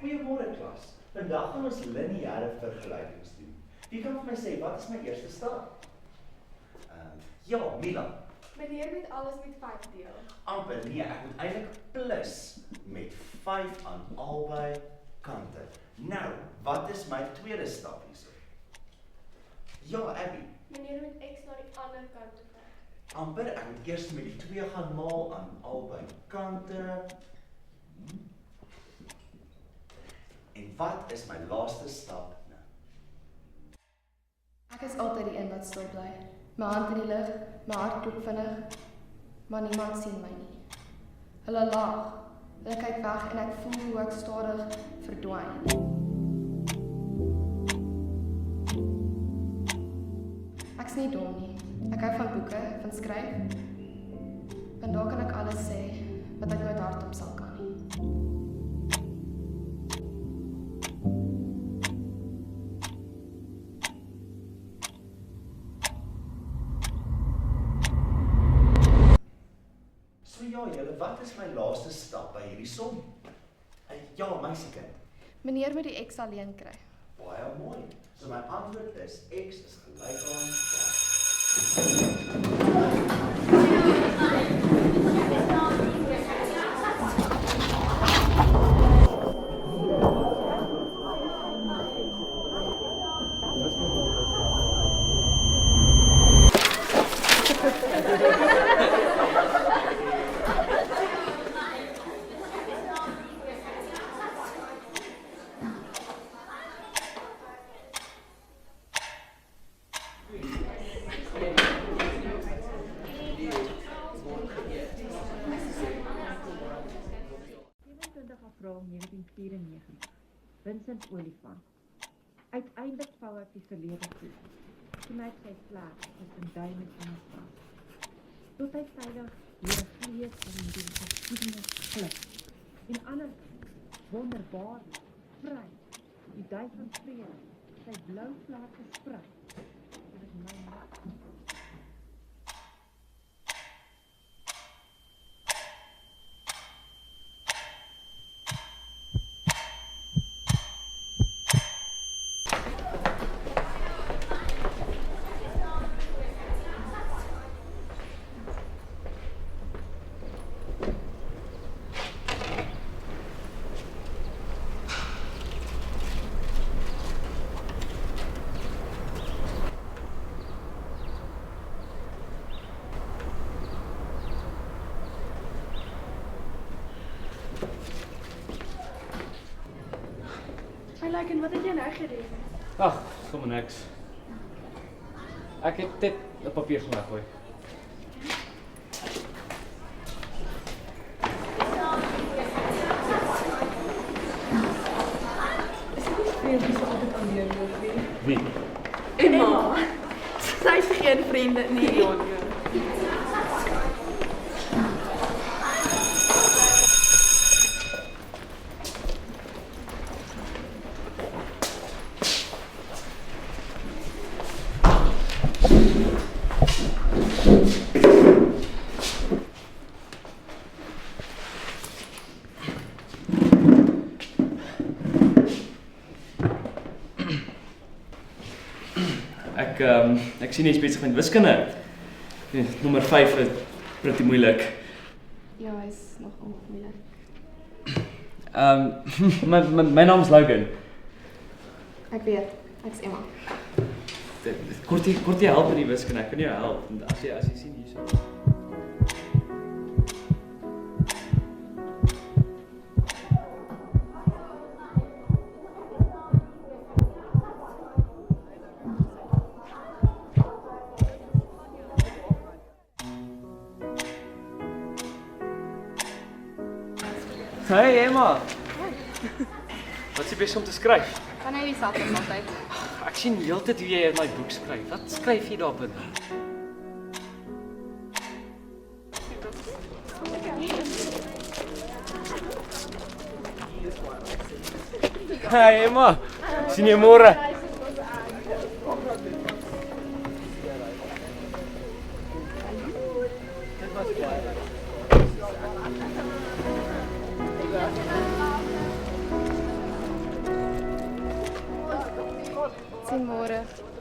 Goeiemôre klas. Vandag gaan ons lineêre vergelykings doen. Wie kan vir my sê, wat is my eerste stap? Ja, Mila. Meneer moet alles met 5 deel. Amper, nee, ek moet eintlik plus met 5 aan albei kante. Nou, wat is my tweede stap hierso? Ja, Abby. Meneer moet x na die ander kant toe vat. Amper, ek moet eers met die 2 gaan maal aan albei kante. En wat is my laaste stap nou? Ek is altyd die een wat stil bly. My hand in die lug, my hart klop vinnig, maar niemand sien my nie. Hulle lag, hulle kyk weg en ek voel hoe ek stadig verdwyn. Ek's nie dom nie. Ek hou van boeke, van skryf. En daar kan ek alles sê wat ek nooit hardop sal kan nie. Ja, julle, wat is my laaste stap by hierdie som? Ja, meisiekind. Meneer moet die x alleen kry. Baie mooi. So my antwoord is x is gelyk aan April 1994, Vincent Olifant. Uiteindelik vou ek die verlede toe, toe ek sy vlek tussen duime en vas. Tot hy veilig deur 'n vlees van die geskiedenis glip. En anderkant, wonderbaar, vry, die duif van vrede, sy blou vlak gesprei. Dit is my maak. En wat het jy nou gedoen? Ag, sommer niks. Ek het dit op papier gaan weggooi. Wie? Emma. Sy is geen vriende nie. Ek sien jy is besig met wiskunde. Nommer 5 is pretty moeilik. Ja, hy is nogal moeilik. My naam is Logan. Ek weet, ek's Emma. Kort jy help met die wiskunde, ek kan jou help. As jy sien hierso. Hey Emma! Wat is jy besig om te skryf? Kan hy dieselfde as altyd? Ek sien heeltyd hoe jy in my boek skryf. Wat skryf jy daar binne? Hey Emma! Sien jy môre? sien môre.